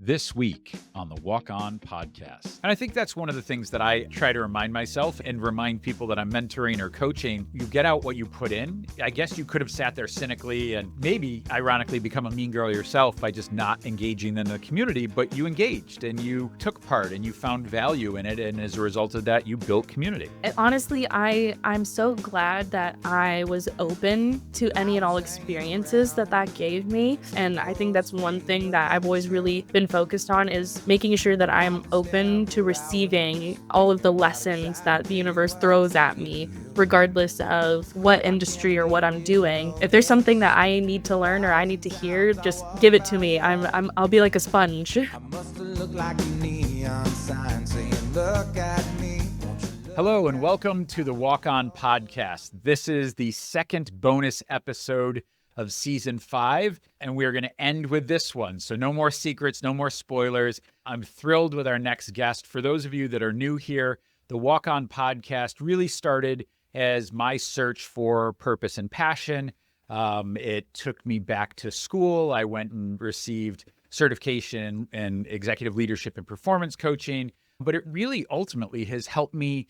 this week on the Walk On podcast. And I think that's one of the things that I try to remind myself and remind people that I'm mentoring or coaching. You get out what you put in. I guess you could have sat there cynically and maybe ironically become a mean girl yourself by just not engaging in the community, but you engaged and you took part and you found value in it. And as a result of that, you built community. And honestly, I'm so glad that I was open to any and all experiences that gave me. And I think that's one thing that I've always really been focused on, is making sure that I'm open to receiving all of the lessons that the universe throws at me, regardless of what industry or what I'm doing. If there's something that I need to learn or I need to hear, just give it to me. I'll be like a sponge. Hello and welcome to the Walk On podcast. This is the second bonus episode of season 5, and we're going to end with this one. So no more secrets, no more spoilers. I'm thrilled with our next guest. For those of you that are new here, the Walk On podcast really started as my search for purpose and passion. It took me back to school. I went and received certification in executive leadership and performance coaching, but it really ultimately has helped me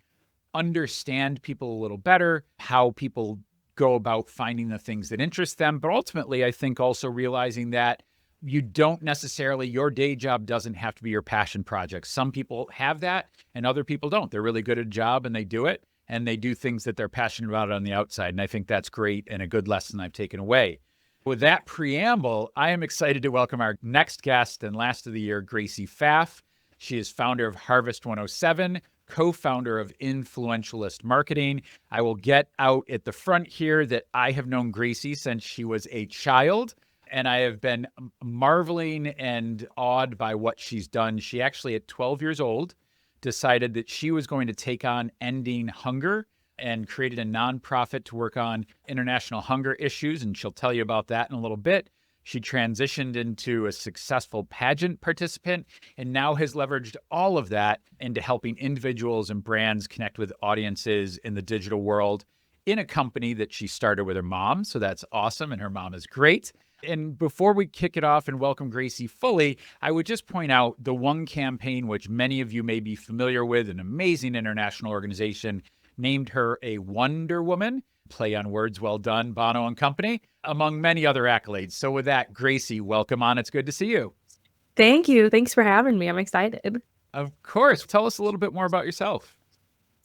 understand people a little better, how people go about finding the things that interest them. But ultimately, I think also realizing that you don't necessarily, your day job doesn't have to be your passion project. Some people have that and other people don't. They're really good at a job and they do it, and they do things that they're passionate about on the outside. And I think that's great and a good lesson I've taken away. With that preamble, I am excited to welcome our next guest and last of the year, Gracie Pfaff. She is founder of Harvest 107, co-founder of Influentialist Marketing. I will get out at the front here that I have known Gracie since she was a child, and I have been marveling and awed by what she's done. She actually, at 12 years old, decided that she was going to take on ending hunger and created a nonprofit to work on international hunger issues, and she'll tell you about that in a little bit. She transitioned into a successful pageant participant and now has leveraged all of that into helping individuals and brands connect with audiences in the digital world in a company that she started with her mom. So that's awesome. And her mom is great. And before we kick it off and welcome Gracie fully, I would just point out the One campaign, which many of you may be familiar with, an amazing international organization, named her a ONEderWoman. Play on words, well done, Bono and company, among many other accolades. So with that, Gracie, welcome on. It's good to see you. Thank you. Thanks for having me. I'm excited. Of course. Tell us a little bit more about yourself.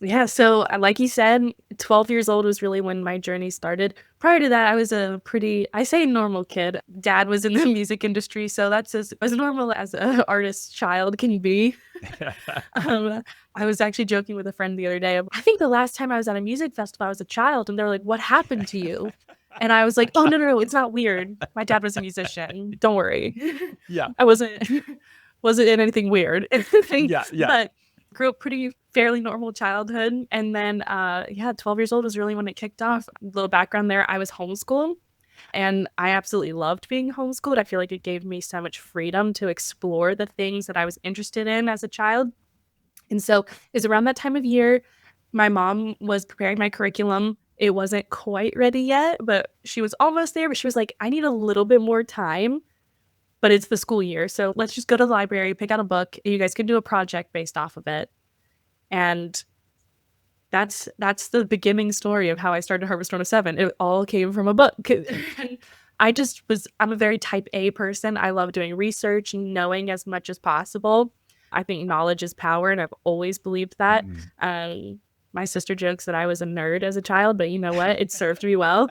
Yeah, so like you said, 12 years old was really when my journey started. Prior to that, I was a pretty, I say normal kid. Dad was in the music industry, so that's as normal as an artist child can be. I was actually joking with a friend the other day. I think the last time I was at a music festival, I was a child, and they were like, "What happened to you?" And I was like, "Oh, no, it's not weird. My dad was a musician. Don't worry." Yeah. I wasn't in anything weird. Yeah. But grew up pretty fairly normal childhood. And then, 12 years old was really when it kicked off. A little background there, I was homeschooled. And I absolutely loved being homeschooled. I feel like it gave me so much freedom to explore the things that I was interested in as a child. And so it was around that time of year, my mom was preparing my curriculum. It wasn't quite ready yet, but she was almost there. But she was like, I need a little bit more time, but it's the school year. So let's just go to the library, pick out a book. And you guys can do a project based off of it. And that's the beginning story of how I started Harvest 107. It all came from a book. I'm a very type A person. I love doing research and knowing as much as possible. I think knowledge is power, and I've always believed that. My sister jokes that I was a nerd as a child, but you know what? It served me well.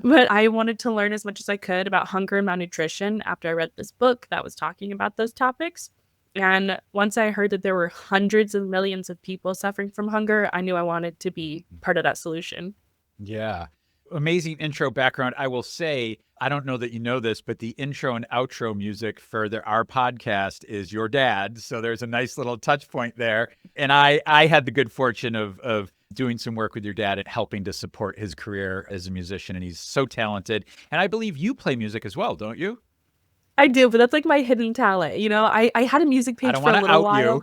But I wanted to learn as much as I could about hunger and malnutrition after I read this book that was talking about those topics. And once I heard that there were hundreds of millions of people suffering from hunger, I knew I wanted to be part of that solution. Yeah. Amazing intro background. I will say, I don't know that you know this, but the intro and outro music for our podcast is your dad. So there's a nice little touch point there. And I had the good fortune of doing some work with your dad and helping to support his career as a musician. And he's so talented. And I believe you play music as well, don't you? I do, but that's like my hidden talent. You know, I had a music page for a little while.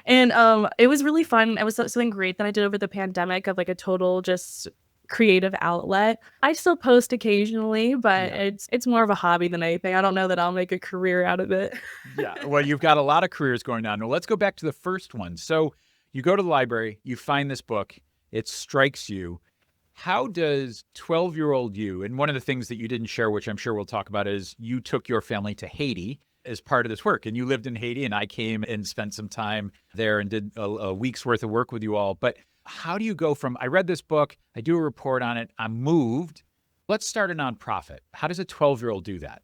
And it was really fun. It was something great that I did over the pandemic of like a total just creative outlet. I still post occasionally, but Yeah. it's more of a hobby than anything. I don't know that I'll make a career out of it. Yeah. Well, you've got a lot of careers going on. Well, let's go back to the first one. So you go to the library, you find this book, it strikes you. How does 12-year-old you, and one of the things that you didn't share, which I'm sure we'll talk about, is you took your family to Haiti as part of this work, and you lived in Haiti, and I came and spent some time there and did a week's worth of work with you all. But how do you go from, I read this book, I do a report on it, I'm moved, let's start a nonprofit. How does a 12-year-old do that?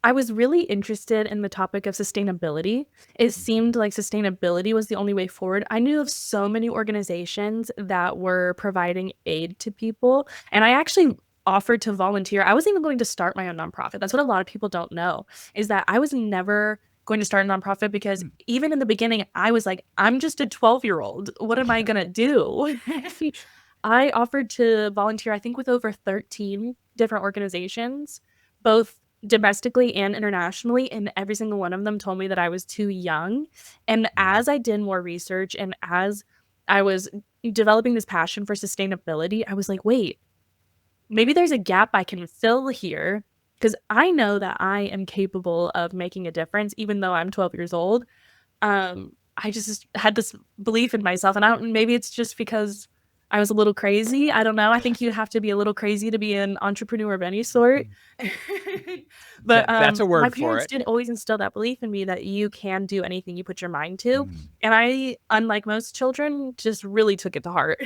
I was really interested in the topic of sustainability. It seemed like sustainability was the only way forward. I knew of so many organizations that were providing aid to people, and I actually offered to volunteer. I wasn't even going to start my own nonprofit. That's what a lot of people don't know, is that I was never going to start a nonprofit because even in the beginning, I was like, I'm just a 12-year-old. What am I going to do? I offered to volunteer, I think, with over 13 different organizations, both domestically and internationally, and every single one of them told me that I was too young. And as I did more research and as I was developing this passion for sustainability, I was like, wait, maybe there's a gap I can fill here, because I know that I am capable of making a difference even though I'm 12 years old. I just had this belief in myself, and I don't, maybe it's just because I was a little crazy. I don't know. I think you have to be a little crazy to be an entrepreneur of any sort. But That's a my word for parents it. did always instill that belief in me that you can do anything you put your mind to. Mm. And I, unlike most children, just really took it to heart.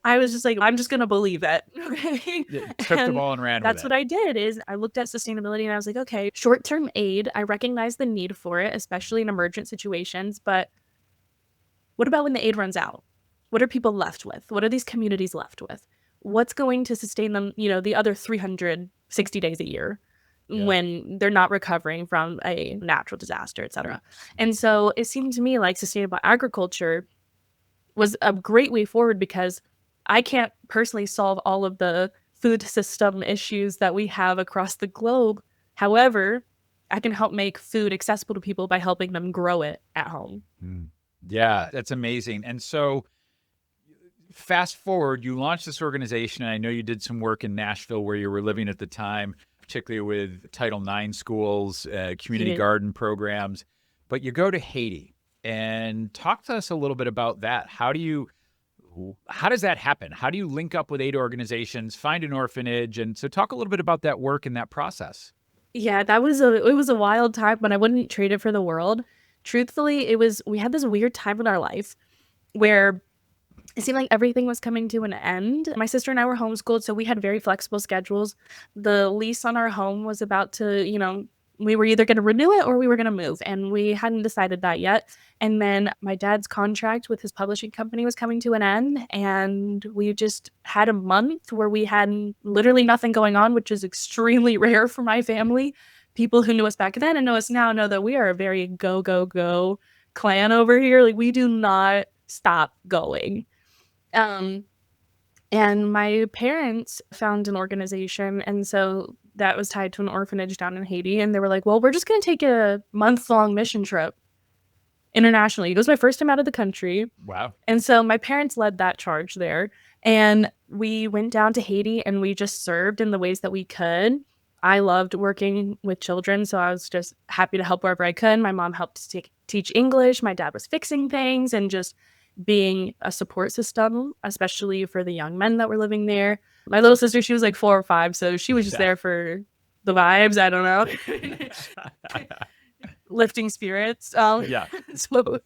I was just like, I'm just going to believe it. Okay. Took the And ball and ran with that's it. what I did, is I looked at sustainability and I was like, okay, short-term aid, I recognize the need for it, especially in emergent situations. But what about when the aid runs out? What are people left with? What are these communities left with? What's going to sustain them, the other 360 days a year when they're not recovering from a natural disaster, et cetera? And so it seemed to me like sustainable agriculture was a great way forward, because I can't personally solve all of the food system issues that we have across the globe. However, I can help make food accessible to people by helping them grow it at home. Yeah, that's amazing. And so fast forward, you launched this organization, and I know you did some work in Nashville where you were living at the time, particularly with Title IX schools, community garden programs. But you go to Haiti, and talk to us a little bit about that. How does that happen? How do you link up with aid organizations, find an orphanage? And so talk a little bit about that work and that process. Yeah, it was a wild time, but I wouldn't trade it for the world. Truthfully, we had this weird time in our life where it seemed like everything was coming to an end. My sister and I were homeschooled, so we had very flexible schedules. The lease on our home was about to, we were either going to renew it or we were going to move, and we hadn't decided that yet. And then my dad's contract with his publishing company was coming to an end, and we just had a month where we had literally nothing going on, which is extremely rare for my family. People who knew us back then and know us now know that we are a very go, go, go clan over here. Like, we do not stop going. And my parents found an organization, and so that was tied to an orphanage down in Haiti. And they were like, well, we're just going to take a month-long mission trip internationally. It was my first time out of the country. Wow. And so my parents led that charge there. And we went down to Haiti, and we just served in the ways that we could. I loved working with children, so I was just happy to help wherever I could. My mom helped teach English. My dad was fixing things and just being a support system, especially for the young men that were living there. My little sister, she was like 4 or 5, so she was just there for the vibes. I don't know. Lifting spirits. Yeah. So,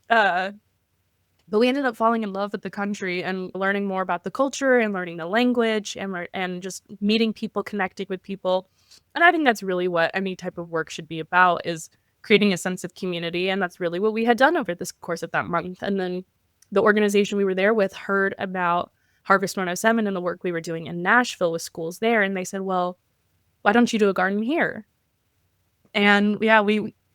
but we ended up falling in love with the country and learning more about the culture and learning the language and just meeting people, connecting with people. And I think that's really what any type of work should be about, is creating a sense of community. And that's really what we had done over this course of that month. And then the organization we were there with heard about Harvest 107 and the work we were doing in Nashville with schools there. And they said, well, why don't you do a garden here? And yeah,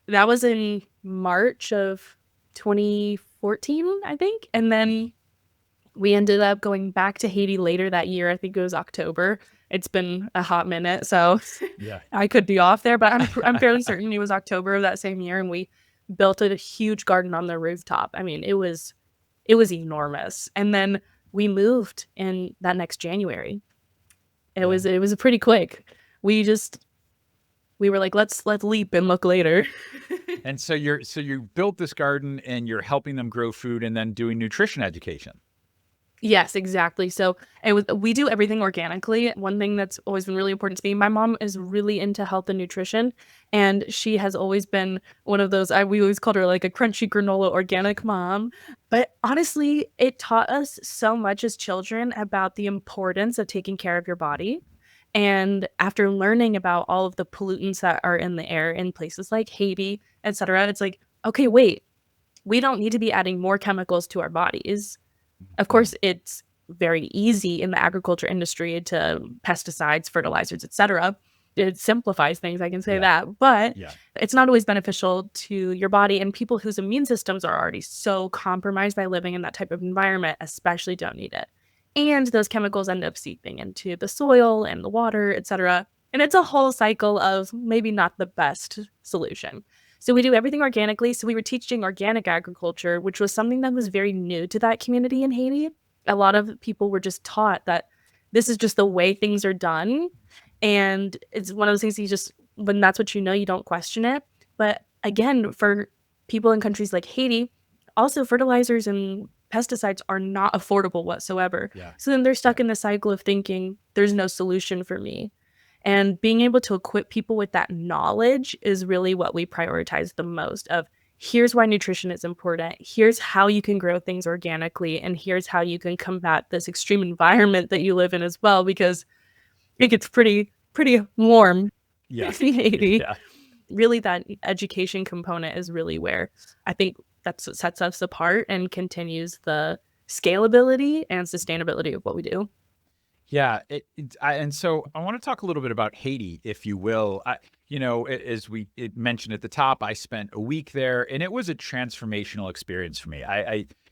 that was in March of 2014, I think. And then we ended up going back to Haiti later that year. I think it was October. It's been a hot minute, so Yeah. I could be off there, but I'm fairly certain it was October of that same year, and we built a huge garden on the rooftop. I mean, it was enormous. And then we moved in that next January. It was pretty quick. We were like, let's leap and look later. And so you built this garden and you're helping them grow food and then doing nutrition education. Yes, exactly. So we do everything organically. One thing that's always been really important to me, my mom is really into health and nutrition, and she has always been one of those, we always called her like a crunchy granola organic mom. But honestly, it taught us so much as children about the importance of taking care of your body. And after learning about all of the pollutants that are in the air in places like Haiti, etc., it's like, okay, wait, we don't need to be adding more chemicals to our bodies. Of course, it's very easy in the agriculture industry to pesticides, fertilizers, etc. It simplifies things, I can say that, but it's not always beneficial to your body, and people whose immune systems are already so compromised by living in that type of environment especially don't need it. And those chemicals end up seeping into the soil and the water, etc. And it's a whole cycle of maybe not the best solution. So we do everything organically. So we were teaching organic agriculture, which was something that was very new to that community in Haiti. A lot of people were just taught that this is just the way things are done. And it's one of those things when that's what you know, you don't question it. But again, for people in countries like Haiti, also fertilizers and pesticides are not affordable whatsoever. So then they're stuck in the cycle of thinking there's no solution for me. And being able to equip people with that knowledge is really what we prioritize the most of, here's why nutrition is important. Here's how you can grow things organically. And here's how you can combat this extreme environment that you live in as well, because it gets pretty warm in Haiti. Really, that education component is really where I think that's what sets us apart and continues the scalability and sustainability of what we do. Yeah. And so I want to talk a little bit about Haiti, if you will. As we mentioned at the top, I spent a week there and it was a transformational experience for me.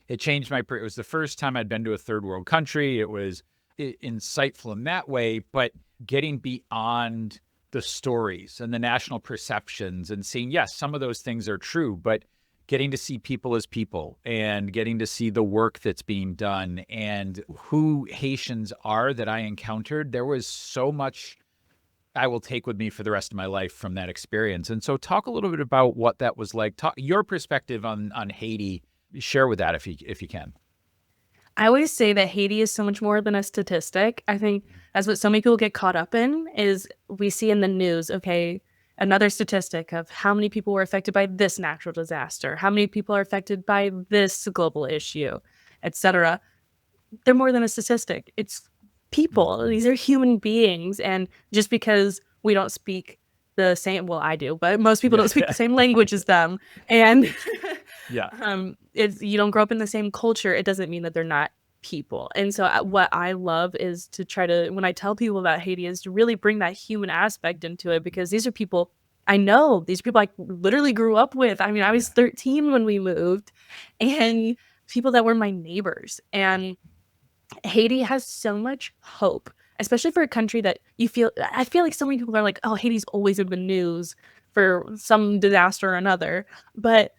It changed it was the first time I'd been to a third world country. It was insightful in that way, but getting beyond the stories and the national perceptions and seeing, yes, some of those things are true, but getting to see people as people and getting to see the work that's being done and who Haitians are that I encountered, there was so much I will take with me for the rest of my life from that experience. And so talk a little bit about what that was like. Talk your perspective on Haiti. Share with that if you can. I always say that Haiti is so much more than a statistic. I think that's what so many people get caught up in, is we see in the news, okay, another statistic of how many people were affected by this natural disaster, how many people are affected by this global issue, etc. They're more than a statistic. It's people. These are human beings. And just because we don't speak the same, well, I do, but most people don't speak the same language as them. And you don't grow up in the same culture, it doesn't mean that they're not people. And so what I love is to try to, when I tell people about Haiti, is to really bring that human aspect into it, because these are people I know, these people I literally grew up with. I mean, I was 13 when we moved, and people that were my neighbors. And Haiti has so much hope, especially for a country that I feel like so many people are like, oh, Haiti's always in the news for some disaster or another. But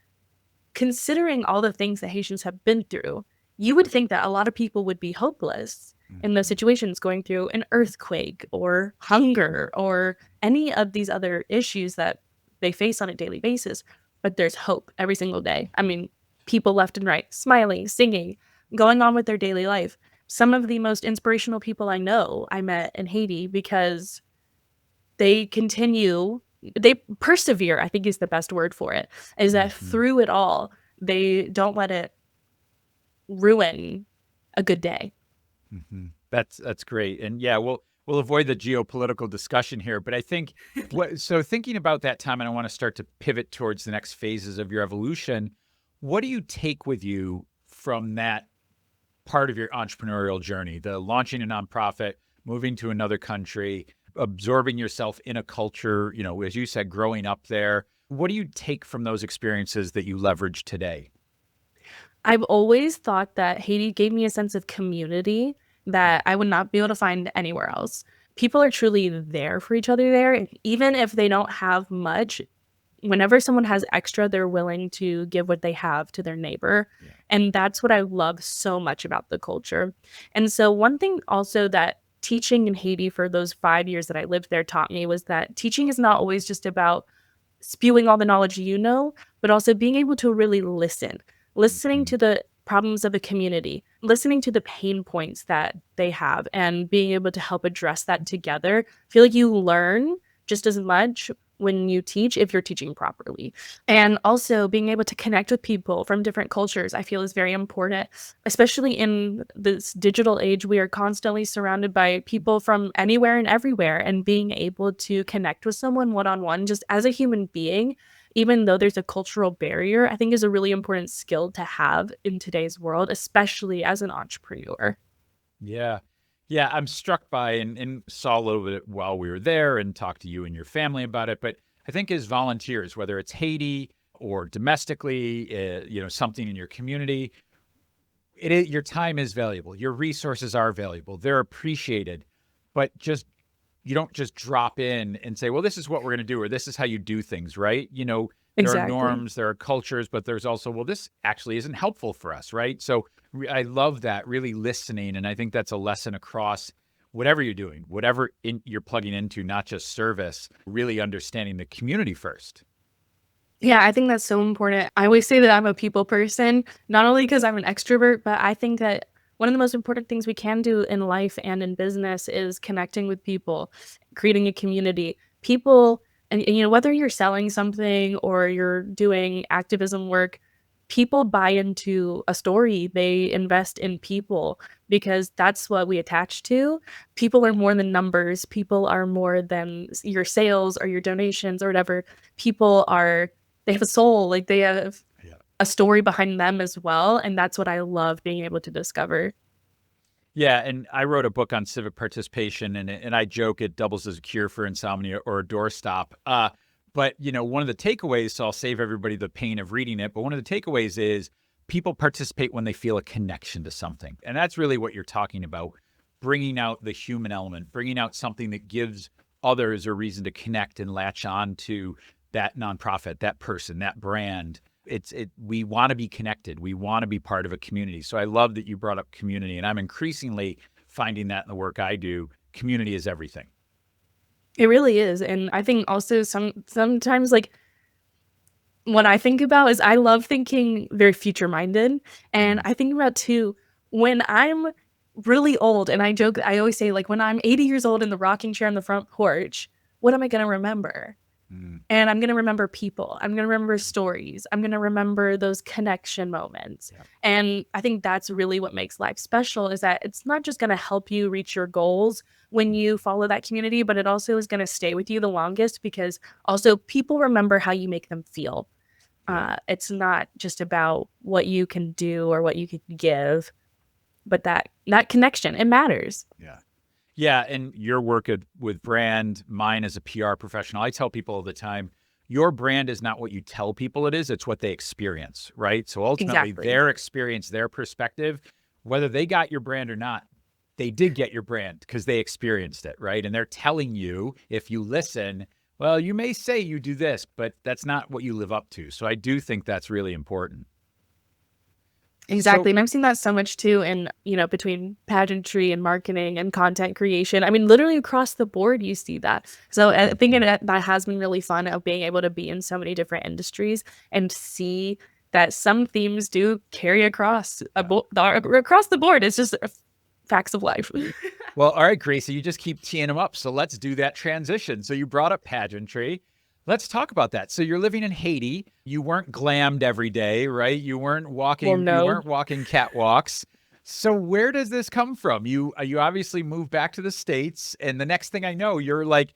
considering all the things that Haitians have been through, you would think that a lot of people would be hopeless in those situations, going through an earthquake or hunger or any of these other issues that they face on a daily basis. But there's hope every single day. I mean, people left and right, smiling, singing, going on with their daily life. Some of the most inspirational people I know I met in Haiti, because they persevere, I think is the best word for it, is that through it all, they don't let it ruin a good day. That's great. And yeah, we'll avoid the geopolitical discussion here, but I think so thinking about that time, and I want to start to pivot towards the next phases of your evolution. What do you take with you from that part of your entrepreneurial journey, the launching a nonprofit, moving to another country, absorbing yourself in a culture, as you said, growing up there? What do you take from those experiences that you leverage today? I've always thought that Haiti gave me a sense of community that I would not be able to find anywhere else. People are truly there for each other there. Even if they don't have much, whenever someone has extra, they're willing to give what they have to their neighbor. Yeah. And that's what I love so much about the culture. And so one thing also that teaching in Haiti for those 5 years that I lived there taught me was that teaching is not always just about spewing all the knowledge you know, but also being able to really listening to the problems of a community, listening to the pain points that they have, and being able to help address that together. I feel like you learn just as much when you teach if you're teaching properly. And also being able to connect with people from different cultures, I feel is very important, especially in this digital age. We are constantly surrounded by people from anywhere and everywhere, and being able to connect with someone one-on-one just as a human being, even though there's a cultural barrier, I think is a really important skill to have in today's world, especially as an entrepreneur. Yeah. Yeah, I'm struck by and saw a little bit while we were there and talked to you and your family about it. But I think as volunteers, whether it's Haiti or domestically, something in your community, your time is valuable. Your resources are valuable. They're appreciated. But you don't just drop in and say, well, this is what we're going to do, or this is how you do things, right? There are Exactly. norms, there are cultures, but there's also, well, this actually isn't helpful for us, right? So I love that, really listening. And I think that's a lesson across whatever you're doing, whatever you're plugging into, not just service, really understanding the community first. Yeah, I think that's so important. I always say that I'm a people person, not only because I'm an extrovert, but I think that one of the most important things we can do in life and in business is connecting with people, creating a community. People, and whether you're selling something or you're doing activism work, people buy into a story. They invest in people because that's what we attach to. People are more than numbers. People are more than your sales or your donations or whatever. They have a soul, like they have a story behind them as well. And that's what I love being able to discover. Yeah, and I wrote a book on civic participation, and I joke it doubles as a cure for insomnia or a doorstop. But one of the takeaways, so I'll save everybody the pain of reading it, but one of the takeaways is people participate when they feel a connection to something. And that's really what you're talking about, bringing out the human element, bringing out something that gives others a reason to connect and latch on to that nonprofit, that person, that brand. We want to be connected. We want to be part of a community. So I love that you brought up community, and I'm increasingly finding that in the work I do. Community is everything. It really is. And I think also sometimes, like, what I think about is I love thinking very future minded. And I think about too, when I'm really old, and I always say, like, when I'm 80 years old in the rocking chair on the front porch, what am I going to remember? And I'm going to remember people. I'm going to remember stories. I'm going to remember those connection moments. Yeah. And I think that's really what makes life special, is that it's not just going to help you reach your goals when you follow that community, but it also is going to stay with you the longest, because also people remember how you make them feel. It's not just about what you can do or what you can give, but that connection, it matters. Yeah. Yeah, and your work with brand, mine as a PR professional, I tell people all the time, your brand is not what you tell people it is, it's what they experience, right? So ultimately, Exactly. their experience, their perspective, whether they got your brand or not, they did get your brand because they experienced it, right? And they're telling you, if you listen, well, you may say you do this, but that's not what you live up to. So I do think that's really important. Exactly. And I've seen that so much too in, between pageantry and marketing and content creation. I mean, literally across the board, you see that. So I think that has been really fun, of being able to be in so many different industries and see that some themes do carry across across the board. It's just facts of life. Well, all right, Gracie, you just keep teeing them up. So let's do that transition. So you brought up pageantry. Let's talk about that. So you're living in Haiti. You weren't glammed every day, right? You weren't walking. Well, no. You weren't walking catwalks. So where does this come from? You obviously moved back to the States, and the next thing I know, you're like,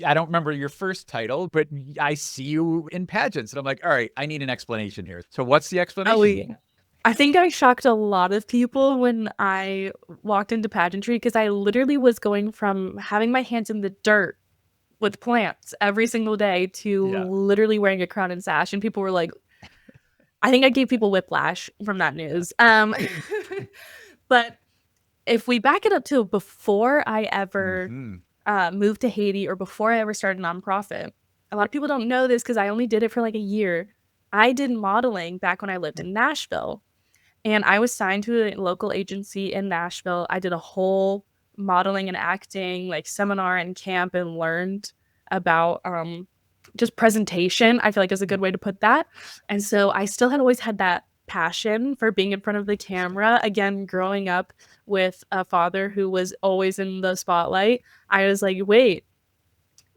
I don't remember your first title, but I see you in pageants, and I'm like, all right, I need an explanation here. So what's the explanation? I think I shocked a lot of people when I walked into pageantry, because I literally was going from having my hands in the dirt with plants every single day to literally wearing a crown and sash. And people were like, I think I gave people whiplash from that news. But if we back it up to before I ever moved to Haiti, or before I ever started a nonprofit, a lot of people don't know this because I only did it for like a year. I did modeling back when I lived in Nashville, and I was signed to a local agency in Nashville. I did a whole modeling and acting like seminar and camp and learned about just presentation. I feel like is a good way to put that. And so I still had always had that passion for being in front of the camera. Again, growing up with a father who was always in the spotlight, I was like, wait,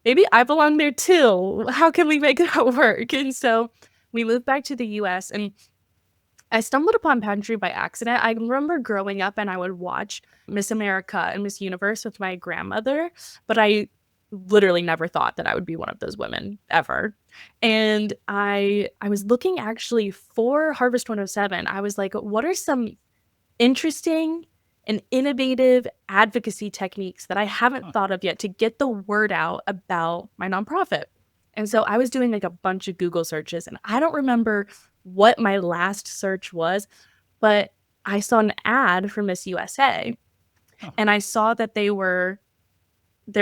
maybe I belong there too. How can we make that work? And so we moved back to the US, and I stumbled upon pageantry by accident. I remember growing up and I would watch Miss America and Miss Universe with my grandmother, but I literally never thought that I would be one of those women ever. And I was looking actually for Harvest 107. I was like, what are some interesting and innovative advocacy techniques that I haven't thought of yet to get the word out about my nonprofit? And so I was doing like a bunch of Google searches, and I don't remember what my last search was, but I saw an ad for Miss USA, and I saw that there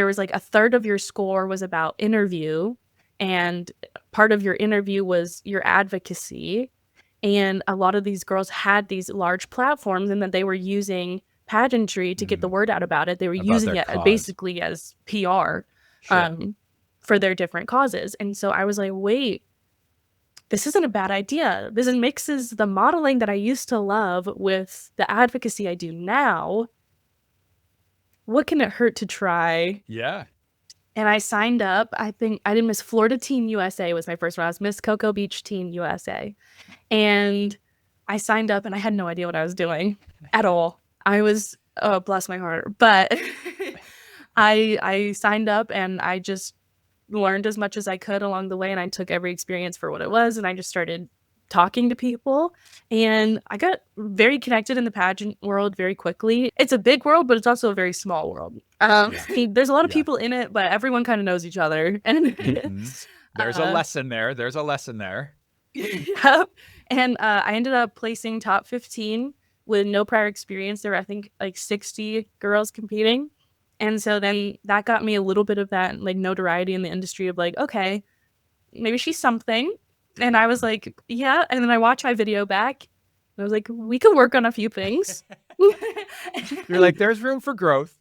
was like a third of your score was about interview, and part of your interview was your advocacy. And a lot of these girls had these large platforms, and that they were using pageantry to get the word out about it. They were using it basically as PR for their different causes. And so I was like, wait, this isn't a bad idea. This mixes the modeling that I used to love with the advocacy I do now. What can it hurt to try? Yeah. And I signed up. I think I did Miss Florida Teen USA was my first one. I was Miss Cocoa Beach Teen USA. And I signed up and I had no idea what I was doing at all. I was, oh, bless my heart. But I signed up and I just learned as much as I could along the way, and I took every experience for what it was, and I just started talking to people, and I got very connected in the pageant world very quickly. It's a big world, but it's also a very small world. There's a lot of people in it, but everyone kind of knows each other. And there's a lesson there. There's a lesson there. Yep. And I ended up placing top 15 with no prior experience. There were, I think, like 60 girls competing. And so then that got me a little bit of that like notoriety in the industry of like, okay, maybe she's something. And I was like, yeah. And then I watched my video back. And I was like, we could work on a few things. You're like, there's room for growth.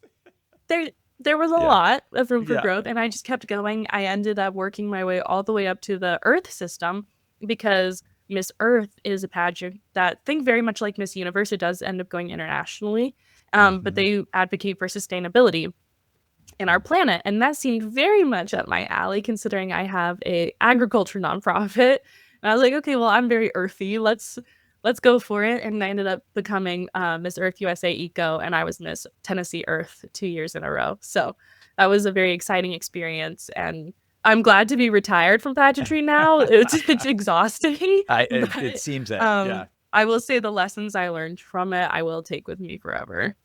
There was a lot of room for growth. And I just kept going. I ended up working my way all the way up to the Earth system, because Miss Earth is a pageant that, think very much like Miss Universe, it does end up going internationally. But they advocate for sustainability in our planet. And that seemed very much up my alley, considering I have a agriculture nonprofit. And I was like, okay, well, I'm very earthy. Let's go for it. And I ended up becoming Miss Earth USA Eco, and I was Miss Tennessee Earth 2 years in a row. So that was a very exciting experience. And I'm glad to be retired from pageantry now. It's exhausting. It seems that, I will say the lessons I learned from it, I will take with me forever.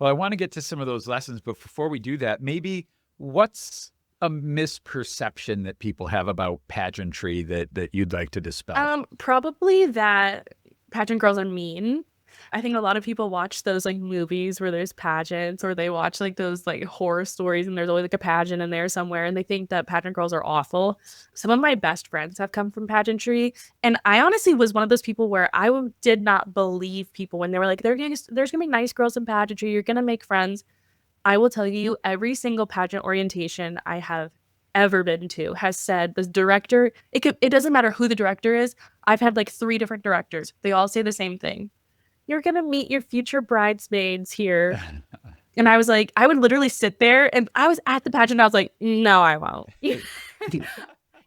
Well, I want to get to some of those lessons, but before we do that, maybe what's a misperception that people have about pageantry that you'd like to dispel? Probably that pageant girls are mean. I think a lot of people watch those like movies where there's pageants, or they watch like those like horror stories and there's always like a pageant in there somewhere, and they think that pageant girls are awful. Some of my best friends have come from pageantry, and I honestly was one of those people where I did not believe people when they were like, there's gonna be nice girls in pageantry, you're gonna make friends. I will tell you, every single pageant orientation I have ever been to has said the director, it doesn't matter who the director is. I've had like 3 different directors. They all say the same thing. You're going to meet your future bridesmaids here. And I was like, I would literally sit there, and I was at the pageant. I was like, no, I won't.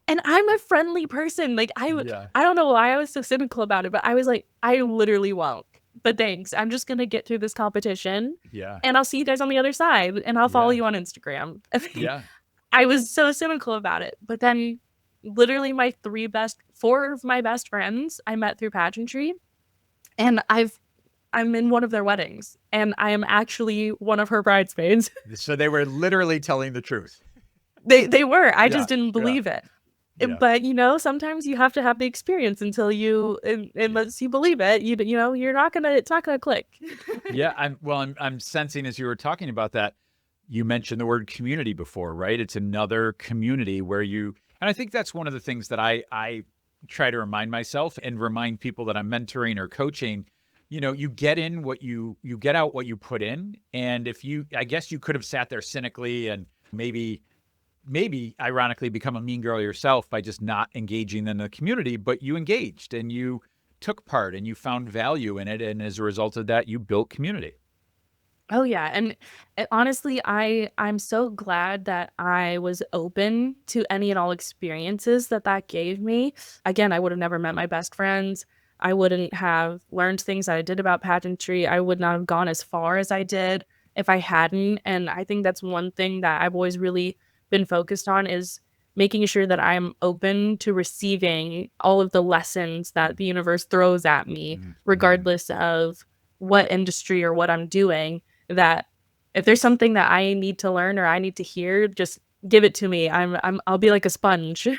And I'm a friendly person. Like I don't know why I was so cynical about it, but I was like, I literally won't. But thanks. I'm just going to get through this competition. Yeah. And I'll see you guys on the other side, and I'll follow you on Instagram. Yeah. I was so cynical about it. But then literally my 4 of my best friends I met through pageantry, and I'm in one of their weddings, and I am actually one of her bridesmaids. So they were literally telling the truth. They were. I just didn't believe it. But sometimes you have to have the experience until unless you believe it, you're not gonna. It's not gonna click. Yeah. I'm sensing, as you were talking about that, you mentioned the word community before, right? It's another community where And I think that's one of the things that I try to remind myself and remind people that I'm mentoring or coaching. You get in what you get out what you put in. And I guess you could have sat there cynically and maybe ironically become a mean girl yourself by just not engaging in the community, but you engaged and you took part and you found value in it. And as a result of that, you built community. Oh yeah, and honestly, I'm so glad that I was open to any and all experiences that gave me. Again, I would have never met my best friends. I wouldn't have learned things that I did about pageantry. I would not have gone as far as I did if I hadn't. And I think that's one thing that I've always really been focused on is making sure that I'm open to receiving all of the lessons that the universe throws at me, regardless of what industry or what I'm doing. That if there's something that I need to learn or I need to hear, just give it to me. I'll be like a sponge.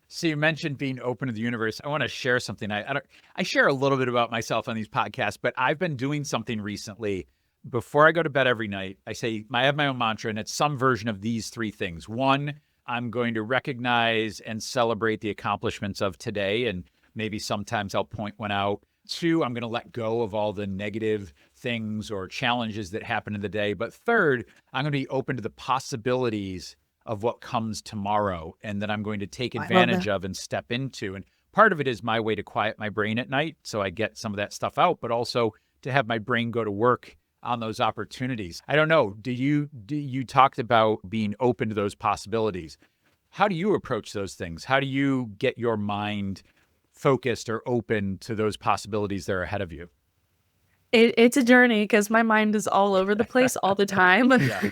So you mentioned being open to the universe. I want to share something. I share a little bit about myself on these podcasts, but I've been doing something recently. Before I go to bed every night, I have my own mantra, and it's some version of these three things. One, I'm going to recognize and celebrate the accomplishments of today, and maybe sometimes I'll point one out. Two, I'm going to let go of all the negative things or challenges that happen in the day. But third, I'm going to be open to the possibilities of what comes tomorrow and that I'm going to take advantage of and step into. And part of it is my way to quiet my brain at night so I get some of that stuff out, but also to have my brain go to work on those opportunities. I don't know. You talked about being open to those possibilities. How do you approach those things? How do you get your mind focused or open to those possibilities that are ahead of you? It's a journey because my mind is all over the place all the time. Yeah.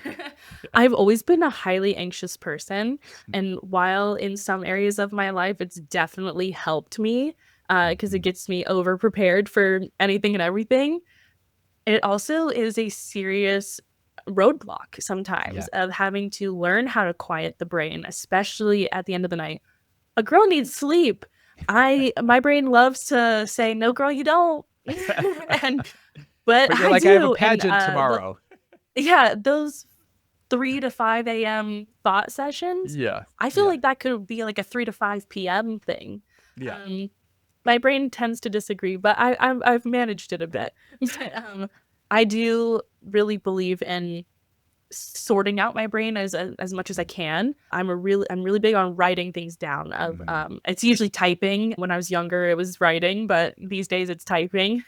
I've always been a highly anxious person. And while in some areas of my life, it's definitely helped me because it gets me over prepared for anything and everything. It also is a serious roadblock sometimes of having to learn how to quiet the brain, especially at the end of the night. A girl needs sleep. My brain loves to say, no, girl, you don't. But you're like, I have a pageant tomorrow. Those 3 to 5 a.m. thought sessions. Yeah. I feel like that could be like a 3 to 5 p.m. thing. Yeah. My brain tends to disagree, but I've managed it a bit. I do really believe in sorting out my brain as much as I can. I'm really big on writing things down. It's usually typing. When I was younger, it was writing, but these days it's typing.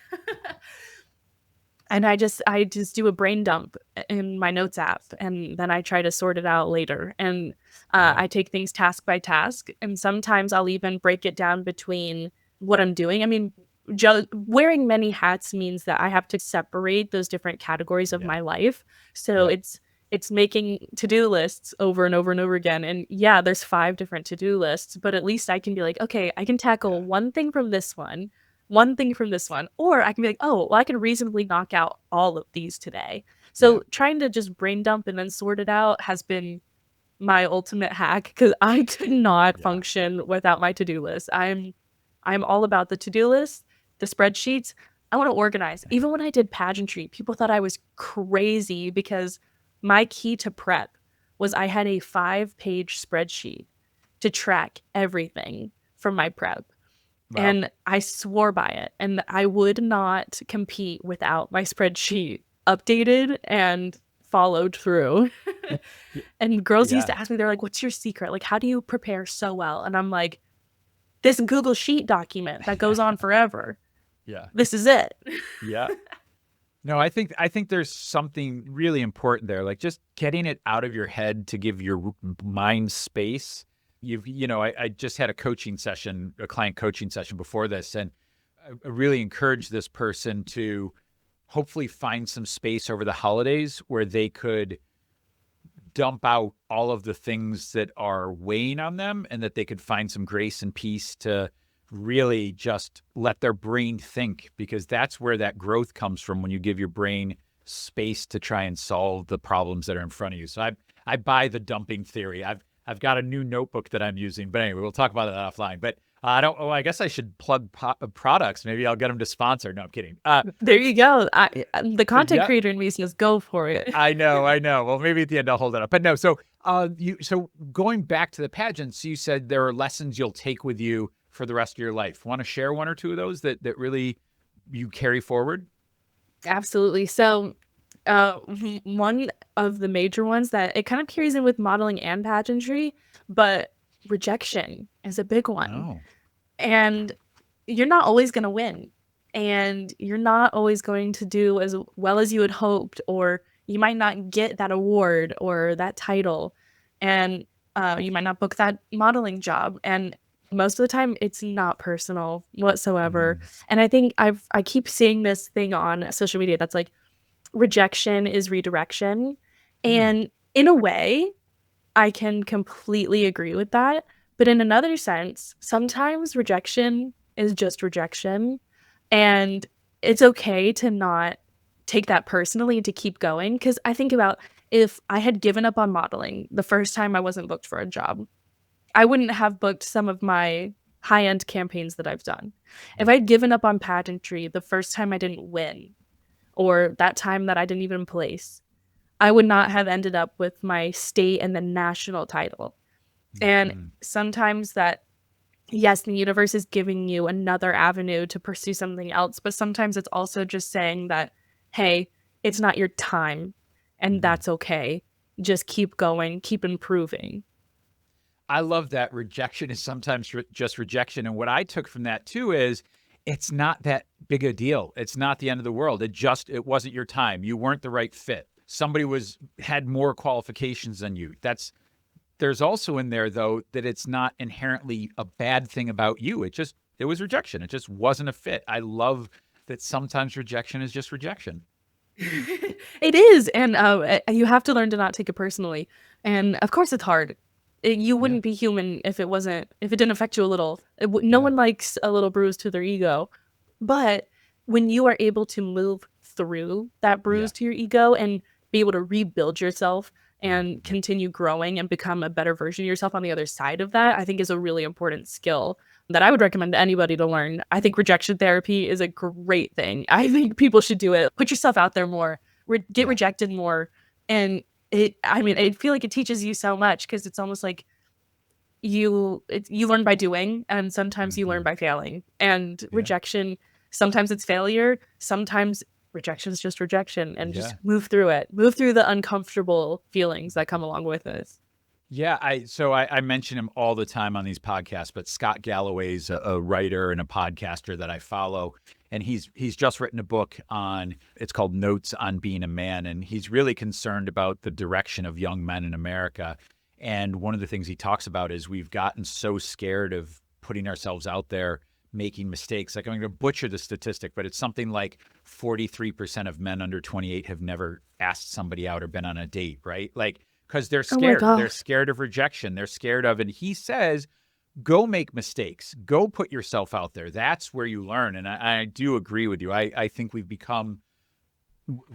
And I just do a brain dump in my notes app, and then I try to sort it out later. And I take things task by task, and sometimes I'll even break it down between what I'm doing. I mean, wearing many hats means that I have to separate those different categories of my life. So it's making to-do lists over and over and over again. And yeah, there's 5 different to-do lists, but at least I can be like, okay, I can tackle one thing from this one thing from this one, or I can be like, oh, well, I can reasonably knock out all of these today. So trying to just brain dump and then sort it out has been my ultimate hack because I could not function without my to-do list. I'm all about the to-do list, the spreadsheets. I want to organize. Even when I did pageantry, people thought I was crazy because my key to prep was I had a 5-page spreadsheet to track everything from my prep. Wow. And I swore by it. And I would not compete without my spreadsheet updated and followed through. And girls used to ask me, they're like, what's your secret? Like, how do you prepare so well? And I'm like, this Google Sheet document that goes on forever. This is it. No, I think there's something really important there. Like just getting it out of your head to give your mind space. I just had a client coaching session before this, and I really encouraged this person to hopefully find some space over the holidays where they could dump out all of the things that are weighing on them and that they could find some grace and peace to really just let their brain think, because that's where that growth comes from, when you give your brain space to try and solve the problems that are in front of you. So I buy the dumping theory. I've got a new notebook that I'm using, but anyway, we'll talk about that offline. But I don't. Oh, I guess I should plug products. Maybe I'll get them to sponsor. No, I'm kidding. There you go. The content Yeah, creator in me says go for it. I know. Well, maybe at the end I'll hold it up. But no. So going back to the pageants, you said there are lessons you'll take with you for the rest of your life. Want to share one or two of those that really you carry forward? Absolutely. So, one of the major ones that it kind of carries in with modeling and pageantry, but rejection is a big one. Oh. And you're not always going to win. And you're not always going to do as well as you had hoped, or you might not get that award or that title. And you might not book that modeling job. And most of the time, it's not personal whatsoever. Mm, And I think I keep seeing this thing on social media that's like, rejection is redirection. mm, And in a way, I can completely agree with that. But in another sense, sometimes rejection is just rejection. And it's okay to not take that personally and to keep going. Because I think about if I had given up on modeling the first time I wasn't booked for a job, I wouldn't have booked some of my high-end campaigns that I've done. If yeah. I'd given up on pageantry the first time I didn't win, or that time that I didn't even place, I would not have ended up with my state and the national title. And Mm. sometimes that, yes, the universe is giving you another avenue to pursue something else, but sometimes it's also just saying that, hey, it's not your time, and Mhm. that's okay. Just keep going, keep improving. I love that rejection is sometimes just rejection. And what I took from that too is it's not that big a deal. It's not the end of the world. It wasn't your time. You weren't the right fit. Somebody had more qualifications than you. There's also in there though that it's not inherently a bad thing about you. It was rejection. It just wasn't a fit. I love that sometimes rejection is just rejection. It is, and you have to learn to not take it personally. And of course, it's hard. You Yeah. wouldn't be human if if it didn't affect you a little. No Yeah. one likes a little bruise to their ego, but when you are able to move through that Yeah. bruise to your ego and be able to rebuild yourself and Mhm. continue growing and become a better version of yourself on the other side of that, I think is a really important skill that I would recommend to anybody to learn. I think rejection therapy is a great thing. I think people should do it. Put yourself out there more, get Yeah. rejected more. And I feel like it teaches you so much because it's almost like you learn by doing, and sometimes you learn Mhm. by failing. And Yeah. rejection, sometimes it's failure, sometimes rejection is just rejection, and just Yeah. move through it. Move through the uncomfortable feelings that come along with it. Yeah, I mention him all the time on these podcasts, but Scott Galloway's a writer and a podcaster that I follow, and he's just written a book on it's called Notes on Being a Man, and he's really concerned about the direction of young men in America. And one of the things he talks about is we've gotten so scared of putting ourselves out there, making mistakes. Like I'm going to butcher the statistic, but it's something like 43% of men under 28 have never asked somebody out or been on a date, right? Like because they're Oh my scared. They're gosh. scared of rejection. They're scared of, and he says, go make mistakes. Go put yourself out there. That's where you learn. And I do agree with you. I think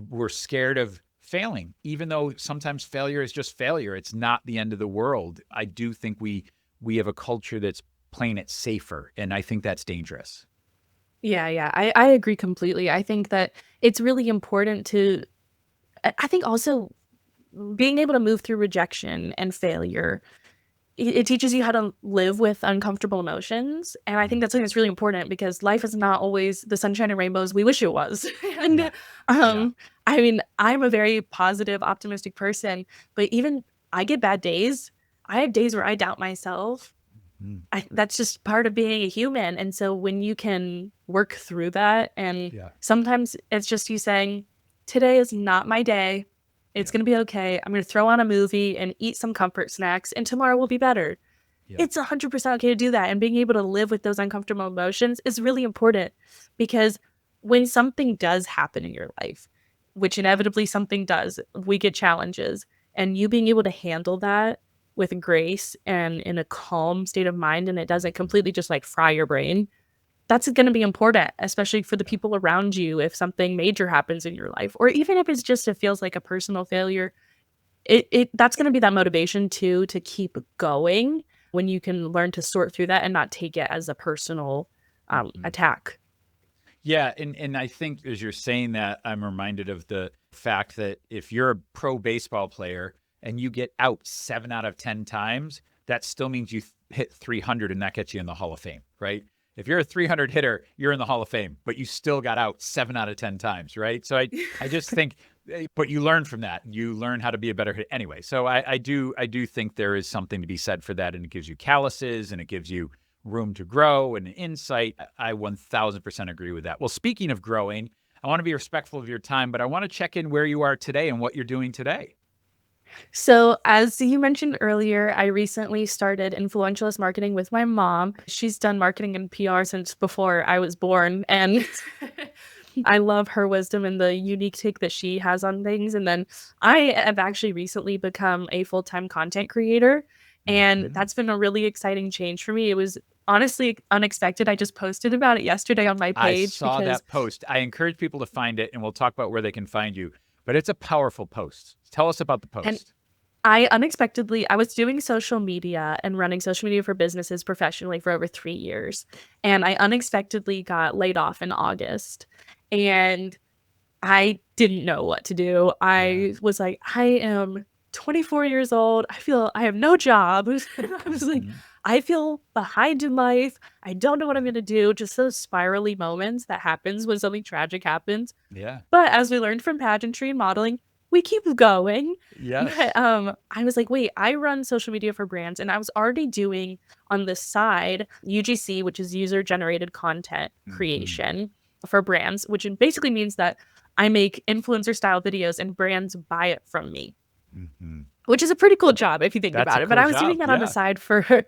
we're scared of failing, even though sometimes failure is just failure. It's not the end of the world. I do think we have a culture that's playing it safer, and I think that's dangerous. Yeah, yeah. I agree completely. I think that it's really important to I think also being able to move through rejection and failure, it teaches you how to live with uncomfortable emotions, and I think Mm. that's something that's really important because life is not always the sunshine and rainbows we wish it was. Yeah. And, Yeah. I mean, I'm a very positive, optimistic person, but even I get bad days. I have days where I doubt myself. Mm. That's just part of being a human, and so when you can work through that, and Yeah. sometimes it's just you saying, "Today is not my day. It's Yeah. gonna be okay. I'm gonna throw on a movie and eat some comfort snacks, and tomorrow will be better." Yeah. It's 100% okay to do that, and being able to live with those uncomfortable emotions is really important because when something does happen in your life, which inevitably something does, we get challenges, and you being able to handle that with grace and in a calm state of mind, and it doesn't completely just, like, fry your brain, that's gonna be important, especially for the Yeah. people around you if something major happens in your life, or even if it's just it feels like a personal failure, it that's gonna be that motivation too to keep going, when you can learn to sort through that and not take it as a personal attack. Yeah. And I think as you're saying that, I'm reminded of the fact that if you're a pro baseball player and you get out 7 out of 10 times, that still means you hit 300 and that gets you in the Hall of Fame, right? If you're a 300 hitter, you're in the Hall of Fame, but you still got out 7 out of 10 times, right? So I just think, but you learn from that. You learn how to be a better hitter anyway. So I do think there is something to be said for that, and it gives you calluses and it gives you room to grow and insight. I 1000% agree with that. Well, speaking of growing, I want to be respectful of your time, but I want to check in where you are today and what you're doing today. So, as you mentioned earlier, I recently started Influentialist Marketing with my mom. She's done marketing and PR since before I was born, and I love her wisdom and the unique take that she has on things. And then I have actually recently become a full-time content creator, and that's been a really exciting change for me. It was honestly unexpected. I just posted about it yesterday on my page. I saw that post. I encourage people to find it, and we'll talk about where they can find you. But it's a powerful post. Tell us about the post. And I was doing social media and running social media for businesses professionally for over 3 years. And I unexpectedly got laid off in August. And I didn't know what to do. I was like, I am 24 years old. I feel I have no job. I was like, I feel behind in life. I don't know what I'm going to do. Just those spirally moments that happens when something tragic happens. Yeah. But as we learned from pageantry and modeling, we keep going. Yes. But, I was like, wait, I run social media for brands, and I was already doing on the side UGC, which is user generated content creation for brands, which basically means that I make influencer style videos and brands buy it from me. Which is a pretty cool job if you think about it. But I was doing that on the side for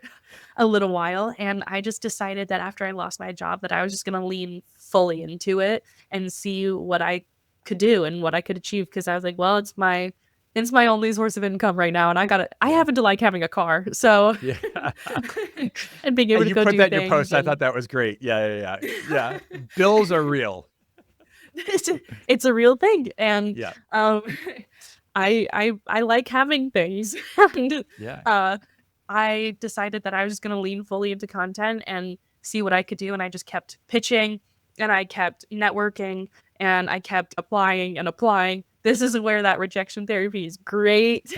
a little while. And I just decided that after I lost my job that I was just going to lean fully into it and see what I could do and what I could achieve. Because I was like, well, it's my only source of income right now. And I happen to like having a car. So and being able to go do things. You put that in your post. I thought that was great. Yeah. Bills are real. It's a real thing. And I like having things. And, I decided that I was just going to lean fully into content and see what I could do. And I just kept pitching and I kept networking and I kept applying and applying. This is where that rejection therapy is great.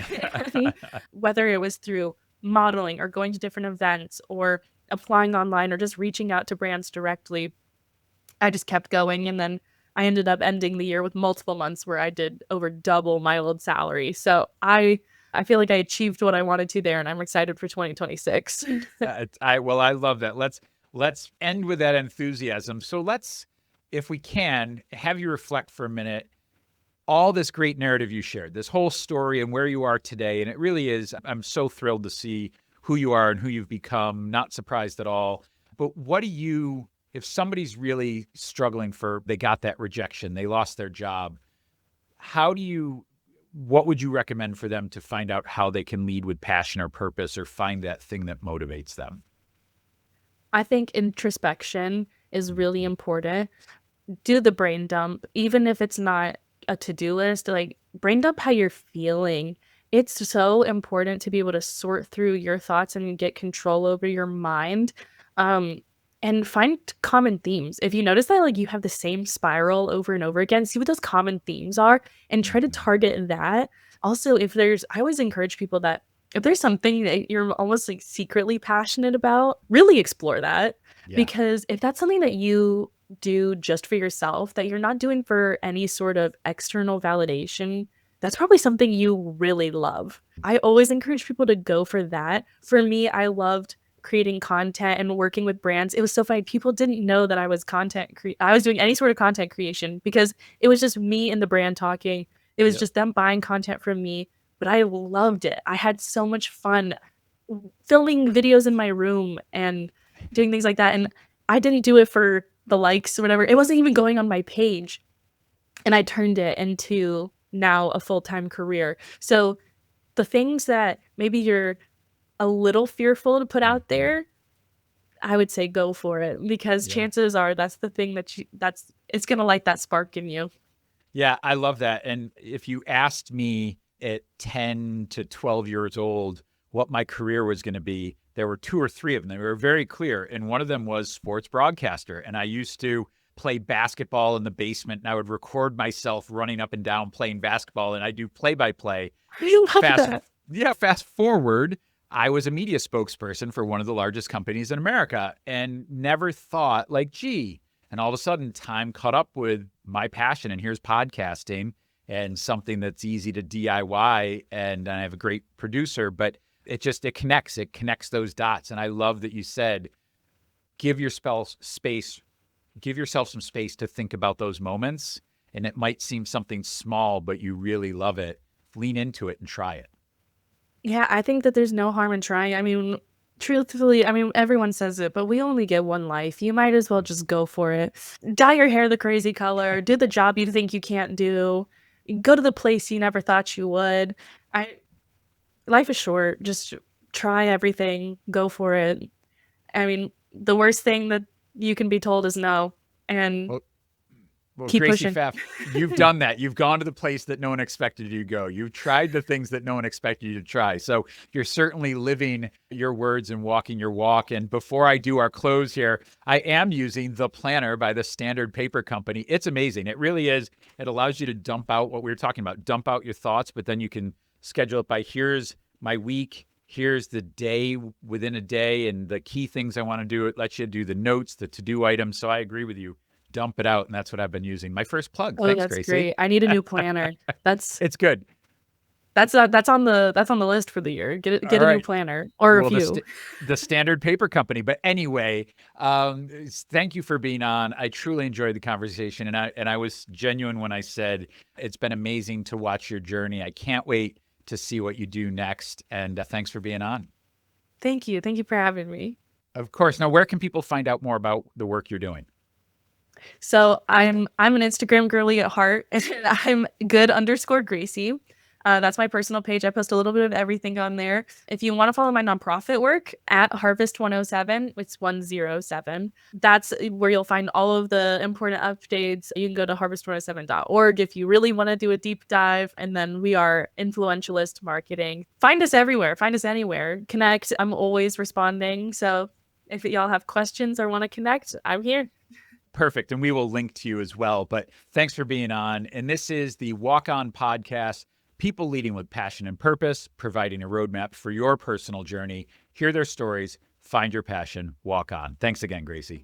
Whether it was through modeling or going to different events or applying online or just reaching out to brands directly, I just kept going. And then I ended up ending the year with multiple months where I did over double my old salary. So I feel like I achieved what I wanted to there, and I'm excited for 2026. I love that. Let's end with that enthusiasm. So let's, if we can, have you reflect for a minute all this great narrative you shared, this whole story and where you are today. And it really is, I'm so thrilled to see who you are and who you've become, not surprised at all. But what do you, if somebody's really struggling they got that rejection, they lost their job, what would you recommend for them to find out how they can lead with passion or purpose or find that thing that motivates them? I think introspection is really important. Do the brain dump, even if it's not a to-do list, like brain dump how you're feeling. It's so important to be able to sort through your thoughts and get control over your mind. And find common themes. If you notice that like you have the same spiral over and over again, see what those common themes are and try to target that. Also, I always encourage people that if there's something that you're almost like secretly passionate about, really explore that. Because if that's something that you do just for yourself, that you're not doing for any sort of external validation, that's probably something you really love. I always encourage people to go for that. For me, I loved creating content and working with brands. It was so funny. People didn't know that I was I was doing any sort of content creation because it was just me and the brand talking. It was just them buying content from me, but I loved it. I had so much fun filming videos in my room and doing things like that. And I didn't do it for the likes or whatever. It wasn't even going on my page. And I turned it into now a full-time career. So the things that maybe you're a little fearful to put out there, I would say go for it because chances are that's the thing it's going to light that spark in you. Yeah, I love that. And if you asked me at 10 to 12 years old what my career was going to be, there were 2 or 3 of them. They were very clear. And one of them was sports broadcaster. And I used to play basketball in the basement, and I would record myself running up and down playing basketball, and I do play-by-play. I love that. Yeah, fast forward, I was a media spokesperson for one of the largest companies in America and never thought like, gee, and all of a sudden time caught up with my passion, and here's podcasting and something that's easy to DIY, and I have a great producer, but it connects those dots. And I love that you said, give yourself some space to think about those moments. And it might seem something small, but you really love it. Lean into it and try it. Yeah, I think that there's no harm in trying. I mean, truthfully, I mean, everyone says it, but we only get one life. You might as well just go for it. Dye your hair the crazy color, do the job you think you can't do, go to the place you never thought you would. Life is short. Just try everything, go for it. I mean, the worst thing that you can be told is no, and keep Gracie pushing. Pfaff, you've done that. You've gone to the place that no one expected you to go. You've tried the things that no one expected you to try. So you're certainly living your words and walking your walk. And before I do our close here, I am using the planner by the Standard Paper Company. It's amazing. It really is. It allows you to dump out what we were talking about, dump out your thoughts, but then you can schedule it by here's my week. Here's the day within a day and the key things I want to do. It lets you do the notes, the to-do items. So I agree with you. Dump it out. And that's what I've been using. My first plug. Oh, Thanks, that's Gracie. great. I need a new planner. It's good. That's on the list for the year. Get All a right. new planner or a Well, few. the Standard Paper Company. But anyway, thank you for being on. I truly enjoyed the conversation. And I was genuine when I said it's been amazing to watch your journey. I can't wait to see what you do next. And thanks for being on. Thank you. Thank you for having me. Of course. Now, where can people find out more about the work you're doing? So I'm an Instagram girly at heart, and I'm good_Gracie. That's my personal page. I post a little bit of everything on there. If you want to follow my nonprofit work at Harvest 107, it's 107. That's where you'll find all of the important updates. You can go to harvest107.org if you really want to do a deep dive. And then we are Influentialist Marketing. Find us everywhere. Find us anywhere. Connect. I'm always responding. So if y'all have questions or want to connect, I'm here. Perfect. And we will link to you as well. But thanks for being on. And this is the Walk On Podcast. People leading with passion and purpose, providing a roadmap for your personal journey. Hear their stories, find your passion, walk on. Thanks again, Gracie.